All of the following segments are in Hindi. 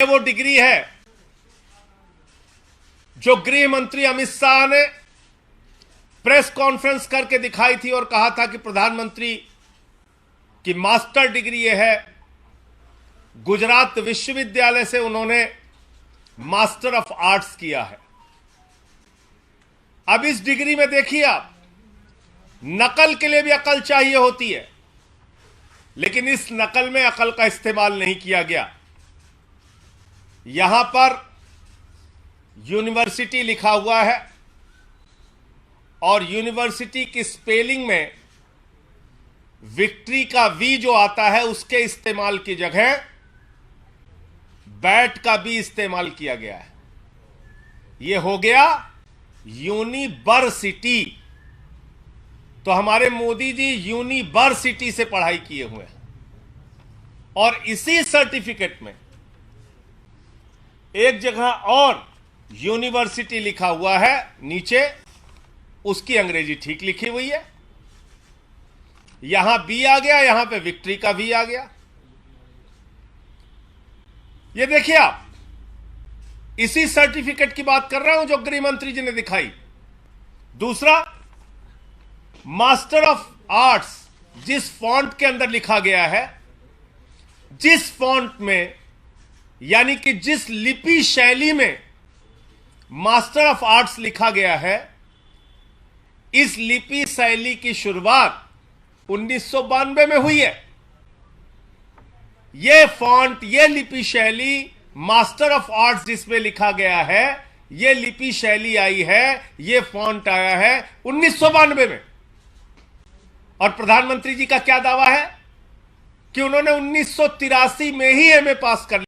ये वो डिग्री है जो गृह मंत्री अमित शाह ने प्रेस कॉन्फ्रेंस करके दिखाई थी और कहा था कि प्रधानमंत्री की मास्टर डिग्री ये है। गुजरात विश्वविद्यालय से उन्होंने मास्टर ऑफ आर्ट्स किया है। अब इस डिग्री में देखिए आप, नकल के लिए भी अकल चाहिए होती है, लेकिन इस नकल में अकल का इस्तेमाल नहीं किया गया। यहां पर यूनिवर्सिटी लिखा हुआ है और यूनिवर्सिटी की स्पेलिंग में विक्ट्री का वी जो आता है उसके इस्तेमाल की जगह बैट का भी इस्तेमाल किया गया है। यह हो गया यूनिवर्सिटी। तो हमारे मोदी जी यूनिवर्सिटी से पढ़ाई किए हुए हैं और इसी सर्टिफिकेट में एक जगह और यूनिवर्सिटी लिखा हुआ है, नीचे उसकी अंग्रेजी ठीक लिखी हुई है। यहां बी आ गया, यहां पे विक्ट्री का वी आ गया। ये देखिए आप, इसी सर्टिफिकेट की बात कर रहा हूं जो गृह मंत्री जी ने दिखाई। दूसरा, मास्टर ऑफ आर्ट्स जिस फॉन्ट के अंदर लिखा गया है, जिस फॉन्ट में यानी कि जिस लिपि शैली में मास्टर ऑफ आर्ट्स लिखा गया है, इस लिपि शैली की शुरुआत 1992 में हुई है। यह फॉन्ट, यह लिपि शैली, मास्टर ऑफ आर्ट्स जिसमें लिखा गया है, यह लिपि शैली आई है, यह फॉन्ट आया है 1992 में। और प्रधानमंत्री जी का क्या दावा है कि उन्होंने 1983 में ही एमए पास कर लिया।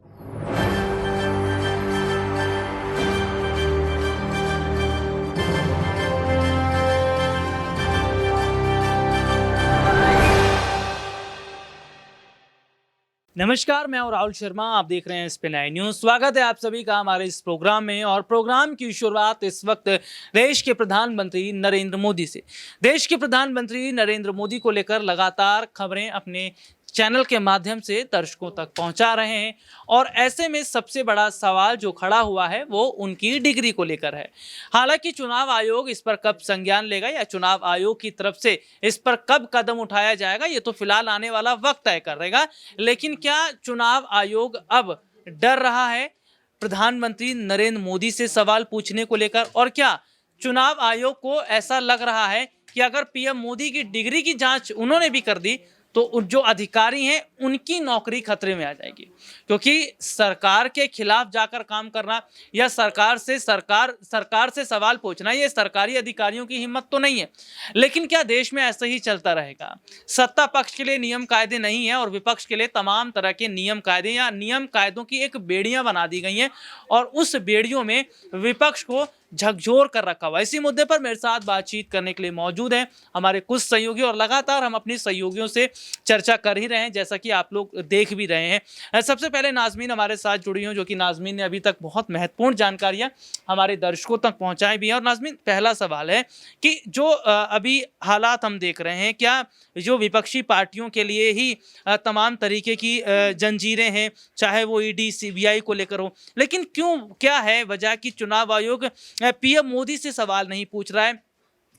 नमस्कार, मैं हूं राहुल शर्मा। आप देख रहे हैं स्पिन आई न्यूज। स्वागत है आप सभी का हमारे इस प्रोग्राम में। और प्रोग्राम की शुरुआत इस वक्त देश के प्रधानमंत्री नरेंद्र मोदी से। देश के प्रधानमंत्री नरेंद्र मोदी को लेकर लगातार खबरें अपने चैनल के माध्यम से दर्शकों तक पहुंचा रहे हैं और ऐसे में सबसे बड़ा सवाल जो खड़ा हुआ है वो उनकी डिग्री को लेकर है। हालांकि चुनाव आयोग इस पर कब संज्ञान लेगा या चुनाव आयोग की तरफ से इस पर कब कदम उठाया जाएगा, ये तो फिलहाल आने वाला वक्त तय करेगा। लेकिन क्या चुनाव आयोग अब डर रहा है प्रधानमंत्री नरेंद्र मोदी से सवाल पूछने को लेकर? और क्या चुनाव आयोग को ऐसा लग रहा है कि अगर पीएम मोदी की डिग्री की जांच उन्होंने भी कर दी तो जो अधिकारी हैं उनकी नौकरी खतरे में आ जाएगी? क्योंकि सरकार के खिलाफ जाकर काम करना या सरकार से सवाल पूछना, ये सरकारी अधिकारियों की हिम्मत तो नहीं है। लेकिन क्या देश में ऐसा ही चलता रहेगा? सत्ता पक्ष के लिए नियम कायदे नहीं है और विपक्ष के लिए तमाम तरह के नियम कायदे या नियम कायदों की एक बेड़ियां बना दी गई हैं और उस बेड़ियों में विपक्ष को झकझोर कर रखा हुआ। इसी मुद्दे पर मेरे साथ बातचीत करने के लिए मौजूद हैं हमारे कुछ सहयोगी और लगातार हम अपने सहयोगियों से चर्चा कर ही रहे हैं, जैसा कि आप लोग देख भी रहे हैं। सबसे पहले नाज़मीन हमारे साथ जुड़ी हैं, जो कि नाज़मीन ने अभी तक बहुत महत्वपूर्ण जानकारियां हमारे दर्शकों तक पहुंचाई भी हैं। और नाज़मीन, पहला सवाल है कि जो अभी हालात हम देख रहे हैं, क्या जो विपक्षी पार्टियों के लिए ही तमाम तरीके की जंजीरें हैं, चाहे वो ईडी सीबीआई को लेकर हो, लेकिन क्या है वजह कि चुनाव आयोग पीएम मोदी से सवाल नहीं पूछ रहा है?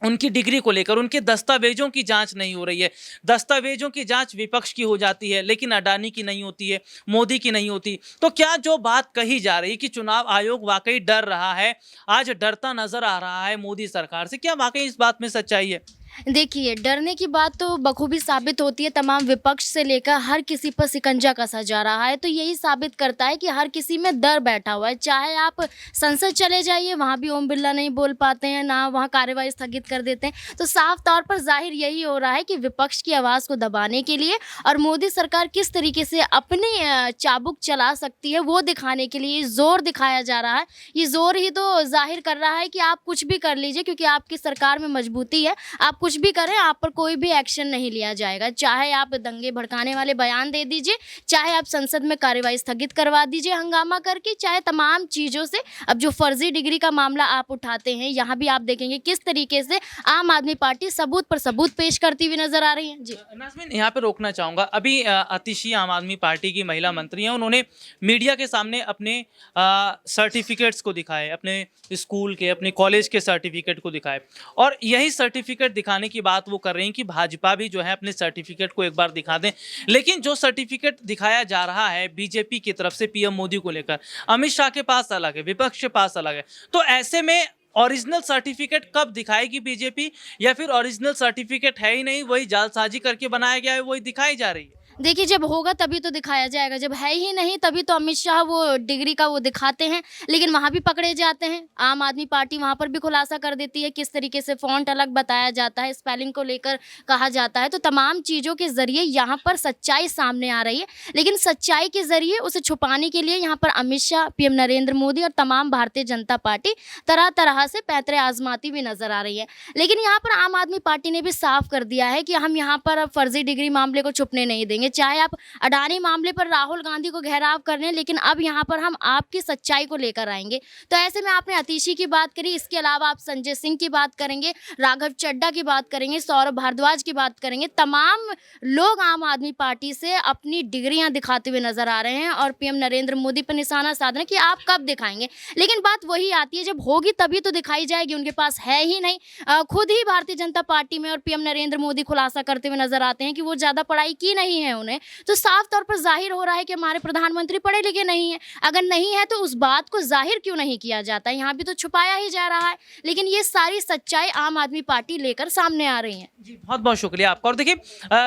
उनकी डिग्री को लेकर उनके दस्तावेजों की जांच नहीं हो रही है। दस्तावेजों की जांच विपक्ष की हो जाती है, लेकिन अडानी की नहीं होती है, मोदी की नहीं होती। तो क्या जो बात कही जा रही कि चुनाव आयोग वाकई डर रहा है, आज डरता नजर आ रहा है मोदी सरकार से, क्या वाकई इस बात में सच्चाई है? देखिए, डरने की बात तो बखूबी साबित होती है। तमाम विपक्ष से लेकर हर किसी पर शिकंजा कसा जा रहा है, तो यही साबित करता है कि हर किसी में डर बैठा हुआ है। चाहे आप संसद चले जाइए, वहाँ भी ओम बिरला नहीं बोल पाते हैं, ना वहाँ कार्यवाही स्थगित कर देते हैं। तो साफ तौर पर जाहिर यही हो रहा है कि विपक्ष की आवाज़ को दबाने के लिए और मोदी सरकार किस तरीके से अपनी चाबुक चला सकती है वो दिखाने के लिए जोर दिखाया जा रहा है। ये जोर ही तो जाहिर कर रहा है कि आप कुछ भी कर लीजिए, क्योंकि आपकी सरकार में मजबूती है, आप कुछ भी करें, आप पर कोई भी एक्शन नहीं लिया जाएगा। चाहे आप दंगे भड़काने वाले बयान दे दीजिए, चाहे आप संसद में कार्यवाही स्थगित करवा दीजिए हंगामा करके, चाहे तमाम चीज़ों से। अब जो फर्जी डिग्री का मामला आप उठाते हैं, यहाँ भी आप देखेंगे किस तरीके से आम आदमी पार्टी सबूत पर सबूत पेश करती हुई नजर आ रही है। जी नाज़मीन, यहाँ पे रोकना चाहूँगा। अभी आतिशी आम आदमी पार्टी की महिला मंत्री हैं, उन्होंने मीडिया के सामने अपने सर्टिफिकेट्स को दिखाए, अपने स्कूल के, अपने कॉलेज के सर्टिफिकेट को दिखाए, और यही सर्टिफिकेट दिखाने की बात वो कर रही हैं कि भाजपा भी जो है अपने सर्टिफिकेट को एक बार दिखा दें। लेकिन जो सर्टिफिकेट दिखाया जा रहा है बीजेपी की तरफ से पीएम मोदी को लेकर, अमित शाह के पास अलग है, विपक्ष के पास अलग है, तो ऐसे में ओरिजिनल सर्टिफिकेट कब दिखाएगी बीजेपी, या फिर ओरिजिनल सर्टिफिकेट है ही नहीं, वही जालसाजी करके बनाया गया है, वही दिखाई जा रही है? देखिए, जब होगा तभी तो दिखाया जाएगा, जब है ही नहीं तभी तो अमित शाह वो डिग्री का वो दिखाते हैं, लेकिन वहाँ भी पकड़े जाते हैं। आम आदमी पार्टी वहाँ पर भी खुलासा कर देती है किस तरीके से फ़ॉन्ट अलग बताया जाता है, स्पेलिंग को लेकर कहा जाता है। तो तमाम चीज़ों के ज़रिए यहाँ पर सच्चाई सामने आ रही है, लेकिन सच्चाई के ज़रिए उसे छुपाने के लिए यहाँ पर अमित शाह, पीएम नरेंद्र मोदी और तमाम भारतीय जनता पार्टी तरह तरह से पैंतरे आजमाती हुई नजर आ रही है। लेकिन यहाँ पर आम आदमी पार्टी ने भी साफ कर दिया है कि हम यहाँ पर अब फर्जी डिग्री मामले को छुपने नहीं देंगे। चाहे आप अडानी मामले पर राहुल गांधी को घेराव कर लें, लेकिन अब यहाँ पर हम आपकी सच्चाई को लेकर आएंगे। तो ऐसे में आपने आतिशी की बात करी, इसके अलावा आप संजय सिंह की बात करेंगे, राघव चड्ढा की बात करेंगे, सौरभ भारद्वाज की बात करेंगे। तमाम लोग आम आदमी पार्टी से अपनी डिग्रियां दिखाते हुए नजर आ रहे हैं और पीएम नरेंद्र मोदी पर निशाना साध रहे हैं कि आप कब दिखाएंगे। लेकिन बात वही आती है, जब होगी तभी तो दिखाई जाएगी, उनके पास है ही नहीं। खुद ही भारतीय जनता पार्टी में और पीएम नरेंद्र मोदी खुलासा करते हुए नजर आते हैं कि वो ज़्यादा पढ़ाई की नहीं है उन्हें। तो साफ तौर पर जाहिर हो रहा है कि हमारे प्रधानमंत्री पढ़े लिखे नहीं हैं। अगर नहीं है तो उस बात को जाहिर क्यों नहीं किया जाता है? यहाँ भी तो छुपाया ही जा रहा है, लेकिन ये सारी सच्चाई आम आदमी पार्टी लेकर सामने आ रही है। जी, बहुत बहुत शुक्रिया आपका। और देखिए,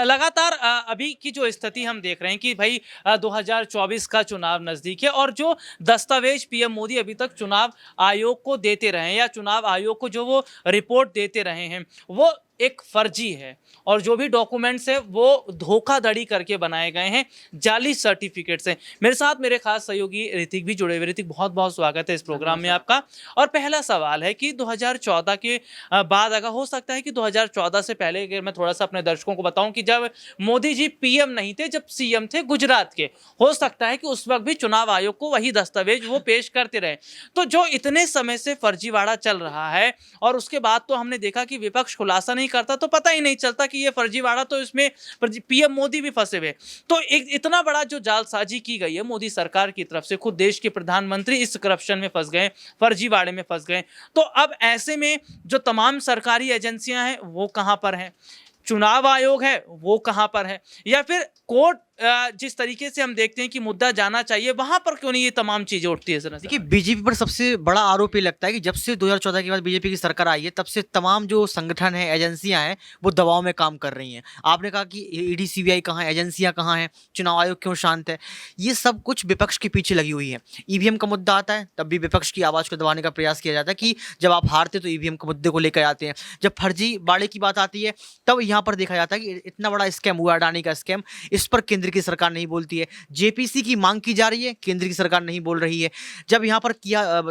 लगातार अभी की जो स्थिति हम देख रहे हैं कि भाई 2024 का चुनाव नज़दीक है, और जो दस्तावेज पीएम मोदी अभी तक चुनाव आयोग को देते रहे हैं, या चुनाव आयोग को जो वो रिपोर्ट देते रहे हैं, वो एक फर्जी है, और जो भी डॉक्यूमेंट्स है वो धोखाधड़ी करके बनाए गए हैं, जाली सर्टिफिकेट से। मेरे साथ मेरे खास सहयोगी ऋतिक भी जुड़े हुए। ऋतिक, बहुत बहुत स्वागत है इस प्रोग्राम में आपका। और पहला सवाल है कि 2014 के बाद, अगर हो सकता है कि 2014 से पहले, अगर मैं थोड़ा सा अपने दर्शकों को बताऊं कि जब मोदी जी पीएम नहीं थे, जब सीएम थे गुजरात के, हो सकता है कि उस वक्त भी चुनाव आयोग को वही दस्तावेज वो पेश करते रहे। तो जो इतने समय से फर्जीवाड़ा चल रहा है, और उसके बाद तो हमने देखा कि विपक्ष खुलासा नहीं करता, तो पता ही नहीं चलता कि ये फर्जीवाड़ा, तो इसमें पीएम मोदी भी फंसे हुए। तो एक इतना बड़ा जो जालसाजी की गई है मोदी सरकार की तरफ से, खुद देश के प्रधानमंत्री इस करप्शन में फंस गए, फर्जीवाड़े में फंस गए। तो अब ऐसे में जो तमाम सरकारी एजेंसियां हैं वो कहां पर हैं, चुनाव आयोग है वो कहां पर है, या फिर कोर्ट जिस तरीके से हम देखते हैं कि मुद्दा जाना चाहिए, वहां पर क्यों नहीं ये तमाम चीजें उठती है? सर, देखिए, बीजेपी पर सबसे बड़ा आरोप ये लगता है कि जब से 2014 के बाद बीजेपी की सरकार आई है, तब से तमाम जो संगठन है, एजेंसियां हैं, वो दबाव में काम कर रही हैं। आपने कहा कि ईडी सीबीआई कहाँ है, एजेंसियां कहाँ हैं, चुनाव आयोग क्यों शांत है? ये सब कुछ विपक्ष के पीछे लगी हुई है। ईवीएम का मुद्दा आता है तब भी विपक्ष की आवाज़ को दबाने का प्रयास किया जाता है कि जब आप हारते तो ईवीएम के मुद्दे को लेकर आते हैं। जब फर्जीवाड़े की बात आती है तब यहाँ पर देखा जाता है कि इतना बड़ा स्कैम हुआ, अडानी का स्कैम, इस पर केंद्र की सरकार नहीं बोलती है। जेपीसी की मांग की जा रही है, केंद्र की सरकार नहीं बोल रही है। जब यहाँ पर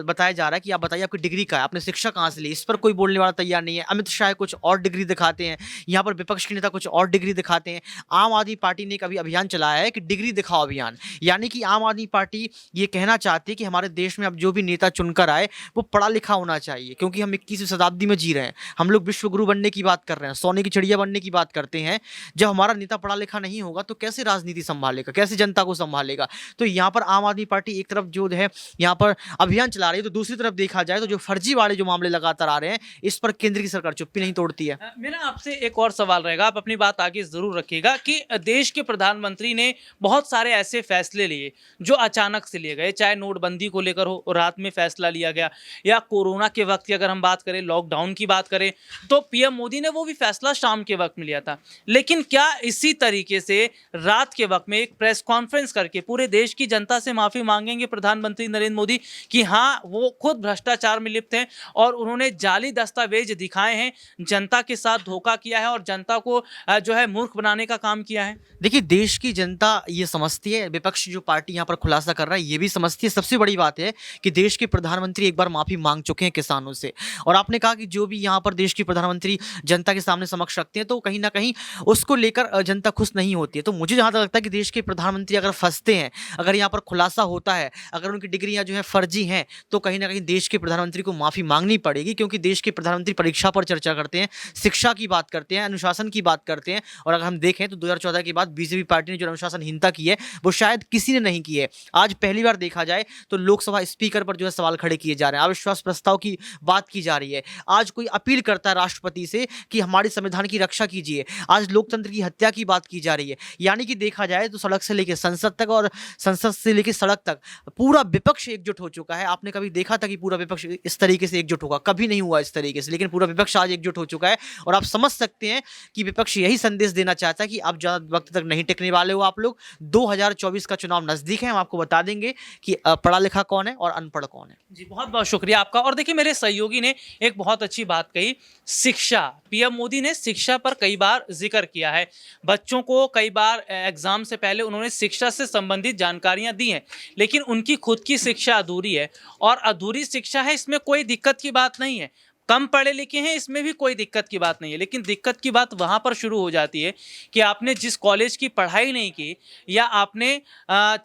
बताया जा रहा है कि आप बताइए आपकी डिग्री का है, आपने शिक्षा कहाँ से ली, इस पर कोई बोलने वाला तैयार नहीं है। अमित शाह कुछ और डिग्री दिखाते हैं, यहाँ पर विपक्ष के नेता कुछ और डिग्री दिखाते हैं। आम आदमी पार्टी ने एक अभी अभियान चलाया है कि डिग्री दिखाओ अभियान, यानी कि आम आदमी पार्टी ये कहना चाहती है कि हमारे देश में अब जो भी नेता चुनकर आए वो पढ़ा लिखा होना चाहिए, क्योंकि हम 21वीं शताब्दी में जी रहे हैं। हम लोग विश्व गुरु बनने की बात कर रहे हैं, सोने की चिड़िया बनने की बात करते हैं। जब हमारा नेता पढ़ा लिखा नहीं होगा तो कैसे राजनीति संभालेगा, कैसे जनता को संभालेगा? तो यहाँ पर आम आदमी पार्टी एक तरफ जो है यहाँ पर अभियान चला रही है, तो दूसरी तरफ देखा जाए तो जो फर्जीवाड़े जो मामले लगातार आ रहे हैं, इस पर केंद्र की सरकार चुप्पी नहीं तोड़ती है। मेरा आपसे एक और सवाल रहेगा, आप अपनी बात आगे जरूर रखिएगा, कि देश के प्रधानमंत्री ने बहुत सारे ऐसे फैसले लिए जो अचानक से लिए गए, चाहे नोटबंदी को लेकर हो, रात में फैसला लिया गया, या कोरोना के वक्त की अगर हम बात करें, लॉकडाउन की बात करें, तो पीएम मोदी ने वो भी फैसला शाम के वक्त में लिया था। लेकिन क्या इसी तरीके से रात रात के वक्त में एक प्रेस कॉन्फ्रेंस करके पूरे देश की जनता से माफी मांगेंगे प्रधानमंत्री नरेंद्र मोदी कि हाँ, वो खुद भ्रष्टाचार में लिप्त हैं और उन्होंने जाली दस्तावेज दिखाए हैं, जनता के साथ धोखा किया है और जनता को जो है मूर्ख बनाने का काम किया है? देखिए, देश की जनता ये समझती है, विपक्ष जो पार्टी यहाँ पर खुलासा कर रहा है ये भी समझती है। सबसे बड़ी बात है कि देश के प्रधानमंत्री एक बार माफ़ी मांग चुके हैं किसानों से, और आपने कहा कि जो भी यहाँ पर देश के प्रधानमंत्री जनता के सामने समक्ष रखते हैं तो कहीं ना कहीं उसको लेकर जनता खुश नहीं होती है। तो मुझे जहाँ तक लगता है कि देश के प्रधानमंत्री अगर फंसते हैं, अगर यहाँ पर खुलासा होता है, अगर उनकी डिग्रियाँ जो है फर्जी हैं, तो कहीं ना कहीं देश के प्रधानमंत्री को माफ़ी मांगनी पड़ेगी, क्योंकि देश के प्रधानमंत्री परीक्षा पर चर्चा करते हैं, शिक्षा की बात करते हैं, अनुशासन की बात करते हैं। और अगर हम देखें तो 2014 के बाद बीजेपी पार्टी ने जो अनुशासनहीनता की है वो शायद किसी ने नहीं की है। आज पहली बार देखा जाए तो लोकसभा स्पीकर पर जो है सवाल खड़े किए जा रहे हैं, अविश्वास प्रस्ताव की बात की जा रही है। आज कोई अपील करता है राष्ट्रपति से कि हमारे संविधान की रक्षा कीजिए, आज लोकतंत्र की हत्या की बात की जा रही है। यानी कि देखा जाए तो सड़क से लेकर संसद तक और संसद से लेकर सड़क तक पूरा विपक्ष एकजुट हो चुका है। आपने कभी देखा था कि पूरा विपक्ष इस तरीके से एकजुट होगा? कभी नहीं हुआ इस तरीके से, लेकिन पूरा विपक्ष आज एकजुट हो चुका है। और आप समझ सकते हैं कि विपक्ष यही संदेश देना चाहता है कि आप ज़्यादा वक्त तक नहीं टिकने वाले हो आप लोग। 2024 का चुनाव नजदीक है, हम आपको बता देंगे कि पढ़ा लिखा कौन है और अनपढ़ कौन है। जी, बहुत बहुत शुक्रिया आपका। और देखिए, मेरे सहयोगी ने एक बहुत अच्छी बात कही, शिक्षा। पीएम मोदी ने शिक्षा पर कई बार जिक्र किया है, बच्चों को कई बार एग्जाम से पहले उन्होंने शिक्षा से संबंधित जानकारियां दी हैं, लेकिन उनकी खुद की शिक्षा अधूरी है। और अधूरी शिक्षा है, इसमें कोई दिक्कत की बात नहीं है, कम पढ़े लिखे हैं इसमें भी कोई दिक्कत की बात नहीं है। लेकिन दिक्कत की बात वहाँ पर शुरू हो जाती है कि आपने जिस कॉलेज की पढ़ाई नहीं की, या आपने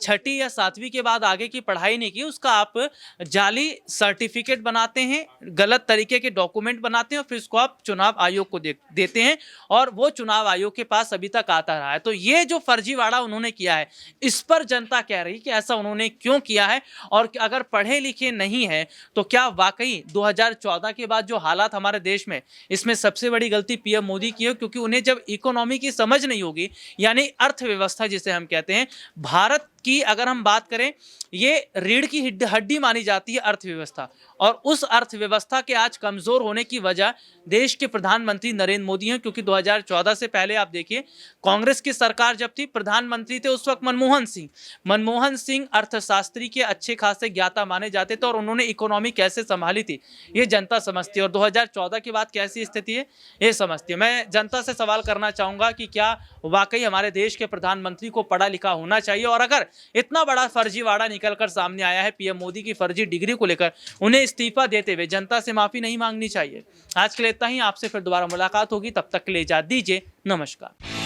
6ठी या 7वीं के बाद आगे की पढ़ाई नहीं की, उसका आप जाली सर्टिफिकेट बनाते हैं, गलत तरीके के डॉक्यूमेंट बनाते हैं और फिर उसको आप चुनाव आयोग को देते हैं, और वो चुनाव आयोग के पास अभी तक आता रहा है। तो ये जो फर्जीवाड़ा उन्होंने किया है, इस पर जनता कह रही है कि ऐसा उन्होंने क्यों किया है। और अगर पढ़े लिखे नहीं है तो क्या वाकई 2014 के बाद जो हालात हमारे देश में, इसमें सबसे बड़ी गलती पीएम मोदी की है, क्योंकि उन्हें जब इकोनॉमी की समझ नहीं होगी, यानी अर्थव्यवस्था जिसे हम कहते हैं, भारत की अगर हम बात करें, ये रीढ़ की हड्डी मानी जाती है अर्थव्यवस्था, और उस अर्थव्यवस्था के आज कमजोर होने की वजह देश के प्रधानमंत्री नरेंद्र मोदी हैं। क्योंकि 2014 से पहले आप देखिए, कांग्रेस की सरकार जब थी, प्रधानमंत्री थे उस वक्त मनमोहन सिंह अर्थशास्त्री के अच्छे खासे ज्ञाता माने जाते थे, और उन्होंने इकोनॉमी कैसे संभाली थी ये जनता समझती है। और 2014 के बाद कैसी स्थिति है ये समझती है। मैं जनता से सवाल करना चाहूंगा कि क्या वाकई हमारे देश के प्रधानमंत्री को पढ़ा लिखा होना चाहिए, और अगर इतना बड़ा फर्जीवाड़ा निकलकर सामने आया है पीएम मोदी की फर्जी डिग्री को लेकर, उन्हें इस्तीफा देते हुए जनता से माफी नहीं मांगनी चाहिए। आज के लिए इतना ही, आपसे फिर दोबारा मुलाकात होगी, तब तक के लिए इजाजत दीजिए, नमस्कार।